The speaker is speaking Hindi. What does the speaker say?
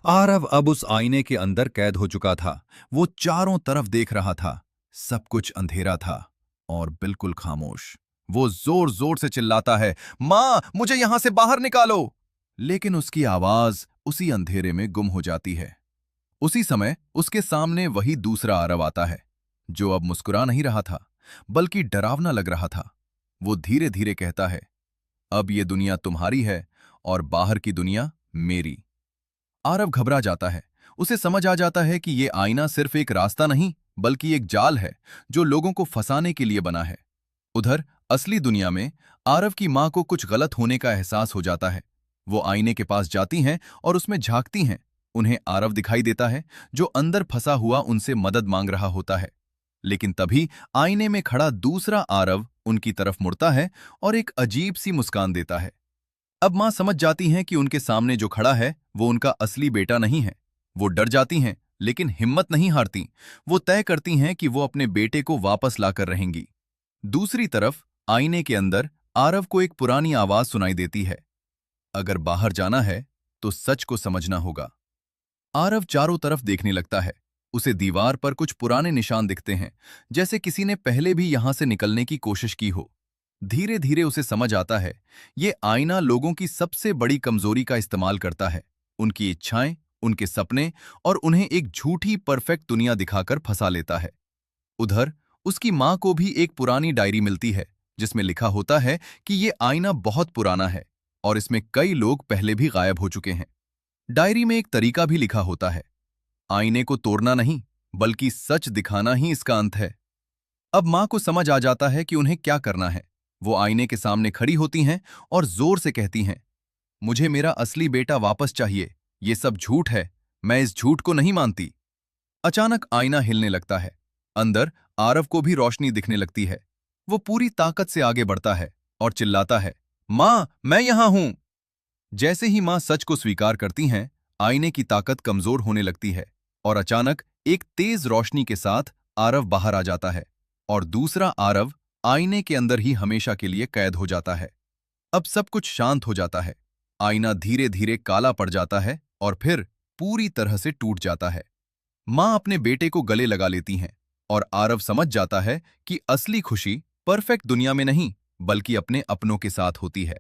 आरव अब उस आईने के अंदर कैद हो चुका था। वो चारों तरफ देख रहा था। सब कुछ अंधेरा था और बिल्कुल खामोश। वो जोर जोर से चिल्लाता है, मां, मुझे यहां से बाहर निकालो। लेकिन उसकी आवाज उसी अंधेरे में गुम हो जाती है। उसी समय उसके सामने वही दूसरा आरव आता है, जो अब मुस्कुरा नहीं रहा था, बल्कि डरावना लग रहा था। वो धीरे धीरे कहता है, अब ये दुनिया तुम्हारी है और बाहर की दुनिया मेरी। आरव घबरा जाता है। उसे समझ आ जाता है कि ये आईना सिर्फ एक रास्ता नहीं, बल्कि एक जाल है जो लोगों को फंसाने के लिए बना है। उधर असली दुनिया में आरव की मां को कुछ गलत होने का एहसास हो जाता है। वो आईने के पास जाती हैं और उसमें झांकती हैं। उन्हें आरव दिखाई देता है, जो अंदर फंसा हुआ उनसे मदद मांग रहा होता है। लेकिन तभी आईने में खड़ा दूसरा आरव उनकी तरफ मुड़ता है और एक अजीब सी मुस्कान देता है। अब मां समझ जाती हैं कि उनके सामने जो खड़ा है वो उनका असली बेटा नहीं है। वो डर जाती हैं, लेकिन हिम्मत नहीं हारती। वो तय करती हैं कि वो अपने बेटे को वापस लाकर रहेंगी। दूसरी तरफ आईने के अंदर आरव को एक पुरानी आवाज सुनाई देती है, अगर बाहर जाना है तो सच को समझना होगा। आरव चारों तरफ देखने लगता है। उसे दीवार पर कुछ पुराने निशान दिखते हैं, जैसे किसी ने पहले भी यहां से निकलने की कोशिश की हो। धीरे धीरे उसे समझ आता है, ये आईना लोगों की सबसे बड़ी कमजोरी का इस्तेमाल करता है। उनकी इच्छाएं, उनके सपने और उन्हें एक झूठी परफेक्ट दुनिया दिखाकर फंसा लेता है। उधर उसकी मां को भी एक पुरानी डायरी मिलती है, जिसमें लिखा होता है कि ये आईना बहुत पुराना है और इसमें कई लोग पहले भी गायब हो चुके हैं। डायरी में एक तरीका भी लिखा होता है, आईने को तोड़ना नहीं, बल्कि सच दिखाना ही इसका अंत है। अब मां को समझ आ जाता है कि उन्हें क्या करना है। वो आईने के सामने खड़ी होती हैं और जोर से कहती हैं, मुझे मेरा असली बेटा वापस चाहिए। ये सब झूठ है, मैं इस झूठ को नहीं मानती। अचानक आईना हिलने लगता है। अंदर आरव को भी रोशनी दिखने लगती है। वो पूरी ताकत से आगे बढ़ता है और चिल्लाता है, मां, मैं यहां हूं। जैसे ही मां सच को स्वीकार करती हैं, आईने की ताकत कमजोर होने लगती है और अचानक एक तेज रोशनी के साथ आरव बाहर आ जाता है और दूसरा आरव आईने के अंदर ही हमेशा के लिए कैद हो जाता है। अब सब कुछ शांत हो जाता है। आईना धीरे धीरे काला पड़ जाता है और फिर पूरी तरह से टूट जाता है। मां अपने बेटे को गले लगा लेती हैं और आरव समझ जाता है कि असली खुशी परफेक्ट दुनिया में नहीं, बल्कि अपने अपनों के साथ होती है।